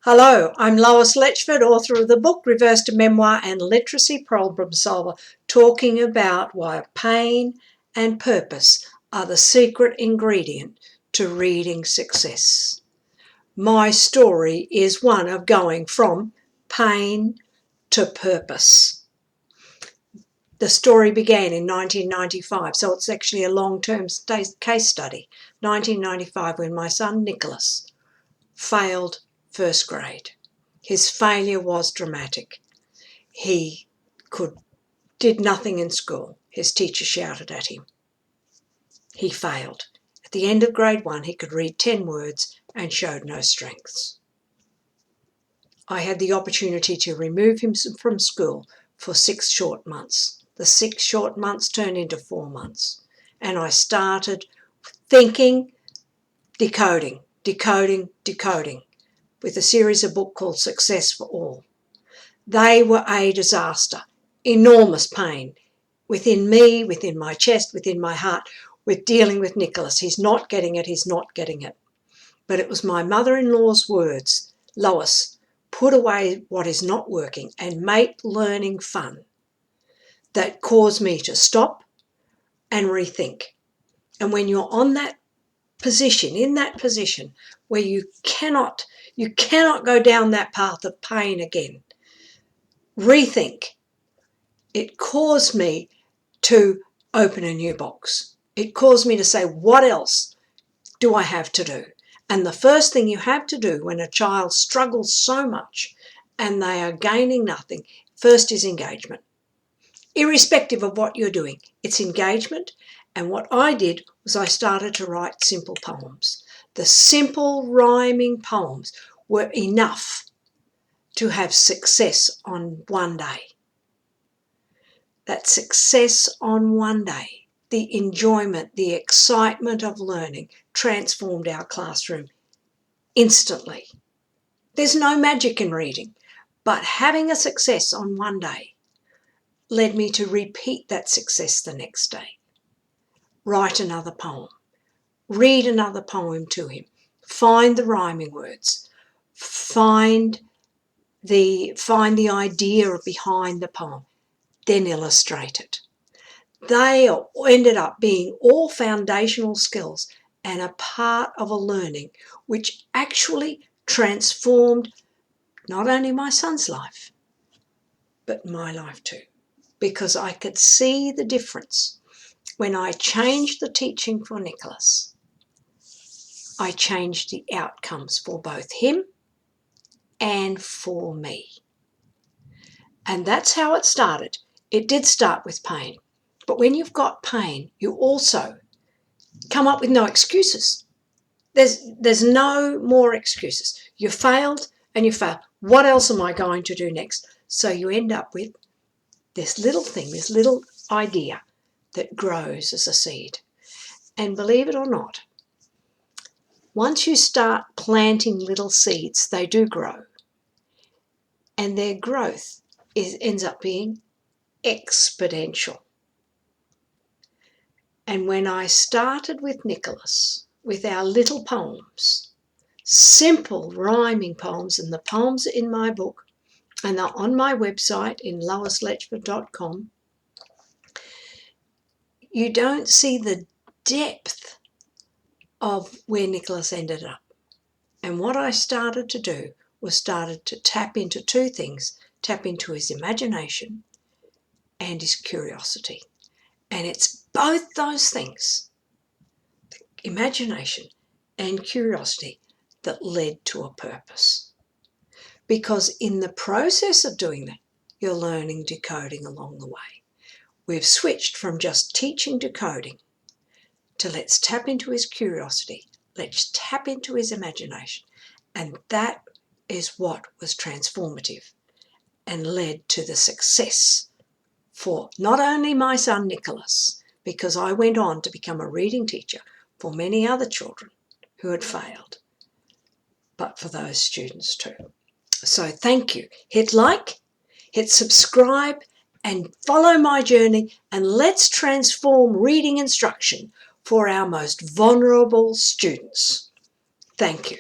Hello, I'm Lois Letchford, author of the book Reverse to Memoir and Literacy Problem Solver, talking about why pain and purpose are the secret ingredient to reading success. My story is one of going from pain to purpose. The story began in 1995, so it's actually a long-term case study. 1995, when my son Nicholas failed first grade. His failure was dramatic. He did nothing in school. His teacher shouted at him. He failed. At the end of grade 1, he could read 10 words and showed no strengths. I had the opportunity to remove him from school for 6 short months. The 6 short months turned into 4 months. And I started thinking, decoding, with a series of books called Success for All. They were a disaster, enormous pain within me, within my chest, within my heart, with dealing with Nicholas. He's not getting it. But it was my mother-in-law's words, Lois, put away what is not working and make learning fun, that caused me to stop and rethink. And when you're in that position where you cannot go down that path of pain again, rethink. It caused me to open a new box. It caused me to say, what else do I have to do? And the first thing you have to do when a child struggles so much and they are gaining nothing, first is engagement. Irrespective of what you're doing, it's engagement. And what I did was I started to write simple poems. The simple rhyming poems were enough to have success on one day. That success on one day, the enjoyment, the excitement of learning transformed our classroom instantly. There's no magic in reading, but having a success on one day led me to repeat that success the next day. Write another poem, read another poem to him, find the rhyming words, find the idea behind the poem, then illustrate it. They ended up being all foundational skills and a part of a learning which actually transformed not only my son's life, but my life too, because I could see the difference. When I changed the teaching for Nicholas, I changed the outcomes for both him and for me. And that's how it started. It did start with pain. But when you've got pain, you also come up with no excuses. There's no more excuses. You failed and you failed. What else am I going to do next? So you end up with this little thing, this little idea that grows as a seed. And believe it or not, once you start planting little seeds, they do grow. And their growth ends up being exponential. And when I started with Nicholas, with our little poems, simple rhyming poems, and the poems are in my book, and they're on my website in loisletchford.com, you don't see the depth of where Nicholas ended up. And what I started to do was started to tap into two things, tap into his imagination and his curiosity. And it's both those things, imagination and curiosity, that led to a purpose. Because in the process of doing that, you're learning decoding along the way. We've switched from just teaching decoding to let's tap into his curiosity, let's tap into his imagination. And that is what was transformative and led to the success for not only my son Nicholas, because I went on to become a reading teacher for many other children who had failed, but for those students too. So thank you. Hit like, hit subscribe, and follow my journey, and let's transform reading instruction for our most vulnerable students. Thank you.